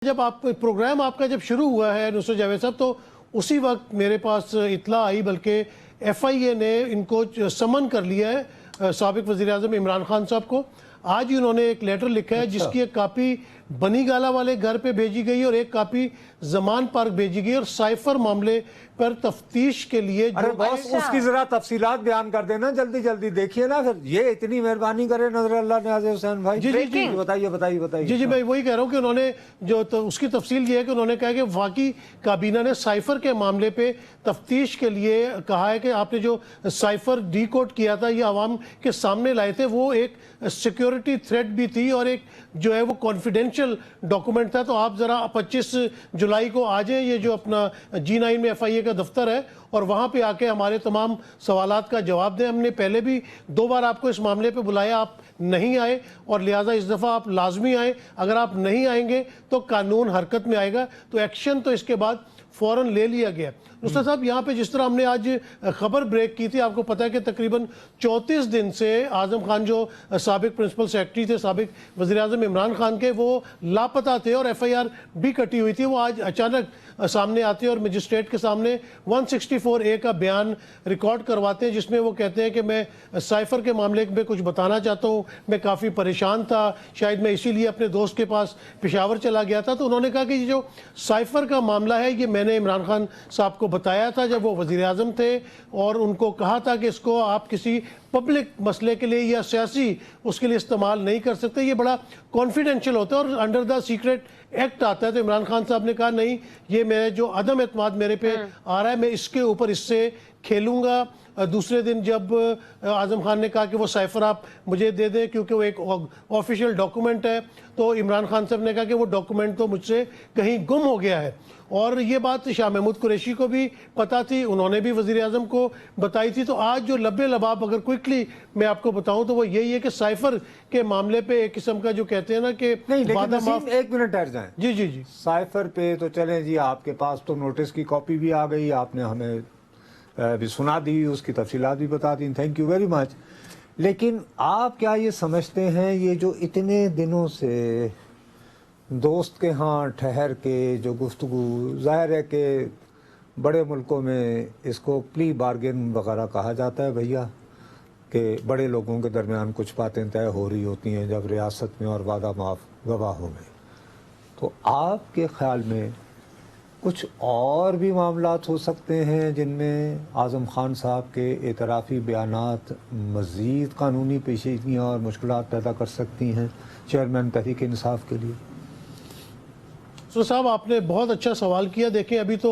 जब आप प्रोग्राम आपका जब शुरू हुआ है नुसरत जावेद साहब, तो उसी वक्त मेरे पास इत्ला आई, बल्कि एफआईए ने इनको समन कर लिया है साबिक वज़ीर आज़म इमरान खान साहब को। आज ही उन्होंने एक लेटर लिखा है जिसकी एक कापी बनी गाला वाले घर पे भेजी गई और एक कापी जमान पार्क भेजी गई और साइफर मामले पर तफ्तीश के लिए। अरे बॉस, उसकी जरा तफसीलात बयान कर देना जल्दी जल्दी, देखिए ना फिर। ये इतनी मेहरबानी करे नजर अल्लाह न्याज़ हुसैन भाई। जी जी जी, बताइए। जी मैं वही कह रहा हूँ कि उन्होंने जो तो उसकी तफसील ये है कि उन्होंने कहा कि वाकई काबीना ने साइफर के मामले पे तफ्तीश के लिए कहा है कि आपने जो साइफर डीकोड किया था, ये आवाम के सामने लाए थे, वो एक सिक्योरिटी थ्रेट भी थी और एक जो है वो कॉन्फिडेंशियल डॉक्यूमेंट था। तो आप ज़रा 25 जुलाई को आ जाएं, ये जो अपना G9 में एफआईए का दफ्तर है, और वहाँ पे आके हमारे तमाम सवालात का जवाब दें। हमने पहले भी 2 बार आपको इस मामले पे बुलाया, आप नहीं आए, और लिहाजा इस दफ़ा आप लाजमी आए। अगर आप नहीं आएंगे तो कानून हरकत में आएगा, तो एक्शन तो इसके बाद फ़ौरन ले लिया गया। नुसरत साहब, यहाँ पे जिस तरह हमने आज खबर ब्रेक की थी, आपको पता है कि तकरीबन 34 दिन से आज़म खान जो साबिक प्रिंसिपल सेक्रेटरी थे साबिक वज़ीर आज़म इमरान खान के, वो लापता थे और एफआईआर भी कटी हुई थी। वो आज अचानक सामने आते हैं और मजिस्ट्रेट के सामने 164A का बयान रिकॉर्ड करवाते हैं, जिसमें वो कहते हैं कि मैं साइफर के मामले में कुछ बताना चाहता हूँ, मैं काफ़ी परेशान था, शायद मैं इसीलिए अपने दोस्त के पास पेशावर चला गया था। तो उन्होंने कहा कि ये जो साइफर का मामला है, ये मैंने इमरान खान साहब को बताया था जब वो वज़ीर आज़म थे, और उनको कहा था कि इसको आप किसी पब्लिक मसले के लिए या सियासी उसके लिए इस्तेमाल नहीं कर सकते, ये बड़ा कॉन्फिडेंशियल होता है और अंडर द सीक्रेट एक्ट आता है। तो इमरान खान साहब ने कहा नहीं, ये मेरे जो अदम एतमाद मेरे पे आ रहा है, मैं इसके ऊपर इससे खेलूंगा। दूसरे दिन जब आज़म खान ने कहा कि वो साइफर आप मुझे दे दें क्योंकि वो एक ऑफिशियल डॉक्यूमेंट है, तो इमरान खान साहब ने कहा कि वो डॉक्यूमेंट तो मुझसे कहीं गुम हो गया है। और ये बात शाह महमूद कुरैशी को भी पता थी, उन्होंने भी वज़ीर आज़म को बताई थी। तो आज जो लब्बे लबाब अगर क्विकली मैं आपको बताऊं तो वो यही है कि साइफर के मामले पे एक किस्म का जो कहते हैं ना कि नहीं, लेकिन नसीम, एक मिनट ठहर जाएं। जी जी जी, साइफर पे तो चलें जी, आपके पास तो नोटिस की कॉपी भी आ गई, आपने हमें भी सुना दी, उसकी तफसीलात भी बता दी, थैंक यू वेरी मच। लेकिन आप क्या ये समझते हैं, ये जो इतने दिनों से दोस्त के यहाँ ठहर के जो गुफ्तगू, ज़ाहिर है कि बड़े मुल्कों में इसको प्ली बार्गेन वगैरह कहा जाता है भैया, कि बड़े लोगों के दरमियान कुछ बातें तय हो रही होती हैं जब रियासत में और वादा माफ गवाह हो गए। तो आपके ख्याल में कुछ और भी मामलात हो सकते हैं जिनमें आज़म खान साहब के एतराफ़ी बयानात मज़ीद कानूनी पेचीदगियाँ और मुश्किलात पैदा कर सकती हैं चेयरमैन तहरीक इंसाफ के लिए? तो साहब, आपने बहुत अच्छा सवाल किया। देखें, अभी तो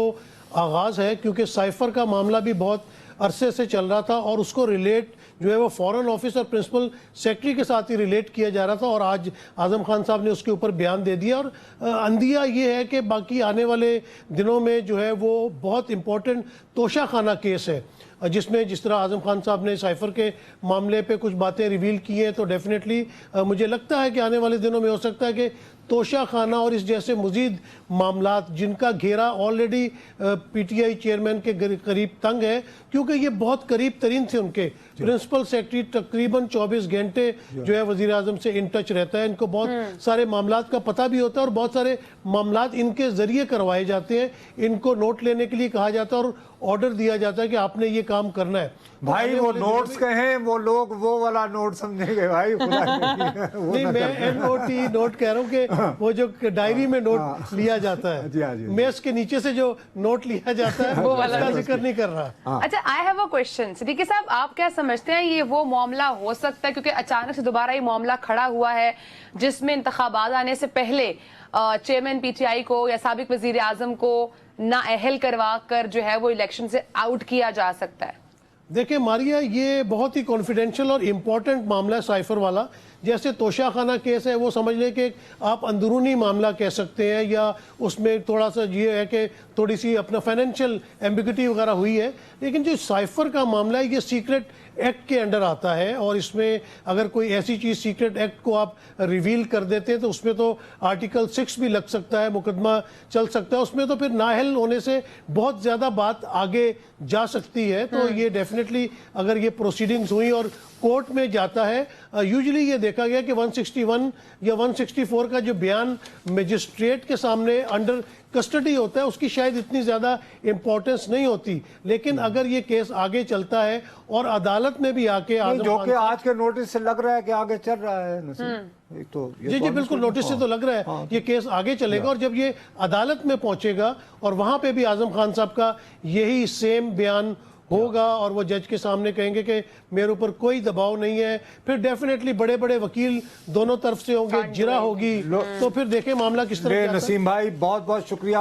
आगाज़ है, क्योंकि साइफर का मामला भी बहुत अरसे से चल रहा था और उसको रिलेट जो है वो फॉरेन ऑफिस और प्रिंसिपल सेक्रेटरी के साथ ही रिलेट किया जा रहा था, और आज आज़म खान साहब ने उसके ऊपर बयान दे दिया। और अंदिया ये है कि बाकी आने वाले दिनों में जो है वो बहुत इम्पोर्टेंट तोशा खाना केस है, जिसमें जिस तरह आज़म खान साहब ने साइफर के मामले पे कुछ बातें रिवील की हैं, तो डेफिनेटली मुझे लगता है कि आने वाले दिनों में हो सकता है कि तोशा खाना और इस जैसे मज़ीद मामलात जिनका घेरा ऑलरेडी पीटीआई चेयरमैन के करीब तंग है, क्योंकि ये बहुत करीब तरीन थे उनके प्रिंसिपल सेक्रेटरी, तकरीबन 24 घंटे जो है वज़ीर आज़म से इन टच रहता है, इनको बहुत सारे मामलात का पता भी होता है और बहुत सारे मामलात इनके ज़रिए करवाए जाते हैं। इनको नोट लेने के लिए कहा जाता है और ऑर्डर दिया जाता है कि आपने ये काम करना है। भाई वो नोट्स कहें, वो लोग वो वाला नोट समझेंगे भाई, नहीं, मैं NOT नोट कह रहा हूँ कि वो जो डायरी में नोट लिया जाता है, मेज के नीचे से जो नोट लिया जाता है, वो वाला जिक्र नहीं कर रहा। अच्छा, I have a question. Siddiqui साहब, आप क्या समझते हैं ये वो मामला हो सकता है, क्योंकि अचानक से दोबारा ये मामला खड़ा हुआ है जिसमें इंतखाबात आने से पहले चेयरमैन पीटीआई को या साबिक वजीर आजम को नाअहल करवा कर जो है वो इलेक्शन से आउट किया जा सकता है? देखिए मारिया, ये बहुत ही कॉन्फिडेंशियल और इम्पोर्टेंट मामला है साइफर वाला। जैसे तोशा खाना केस है, वो समझ लें कि आप अंदरूनी मामला कह सकते हैं, या उसमें थोड़ा सा ये है कि थोड़ी सी अपना फाइनेंशियल एम्बिग्यूटी वगैरह हुई है। लेकिन जो साइफर का मामला है, ये सीक्रेट एक्ट के अंडर आता है, और इसमें अगर कोई ऐसी चीज़ सीक्रेट एक्ट को आप रिवील कर देते हैं तो उसमें तो आर्टिकल 6 भी लग सकता है, मुकदमा चल सकता है उसमें, तो फिर नाअहल होने से बहुत ज़्यादा बात आगे जा सकती है। तो ये डेफिनेटली अगर ये प्रोसीडिंग्स हुई और कोर्ट में जाता है, यूजुअली ये देखा गया कि 161 या 164 का जो बयान मजिस्ट्रेट के सामने अंडर कस्टडी होता है उसकी शायद इतनी ज़्यादा इम्पोर्टेंस नहीं होती, लेकिन अगर ये केस आगे चलता है और अदालत में भी आके नहीं, आजम जो खान कि साहब- आज के नोटिस से लग रहा है कि आगे चल रहा है नसीम। एक तो ये जी तो जी बिल्कुल, नोटिस से तो लग रहा है ये केस आगे चलेगा, और जब ये अदालत में पहुंचेगा और वहां पे भी आजम खान साहब का यही सेम बयान होगा और वो जज के सामने कहेंगे कि मेरे ऊपर कोई दबाव नहीं है, फिर डेफिनेटली बड़े बड़े वकील दोनों तरफ से होंगे, जिरा होगी, तो फिर देखें मामला किस तरह ले जाता है। नसीम भाई, बहुत बहुत शुक्रिया।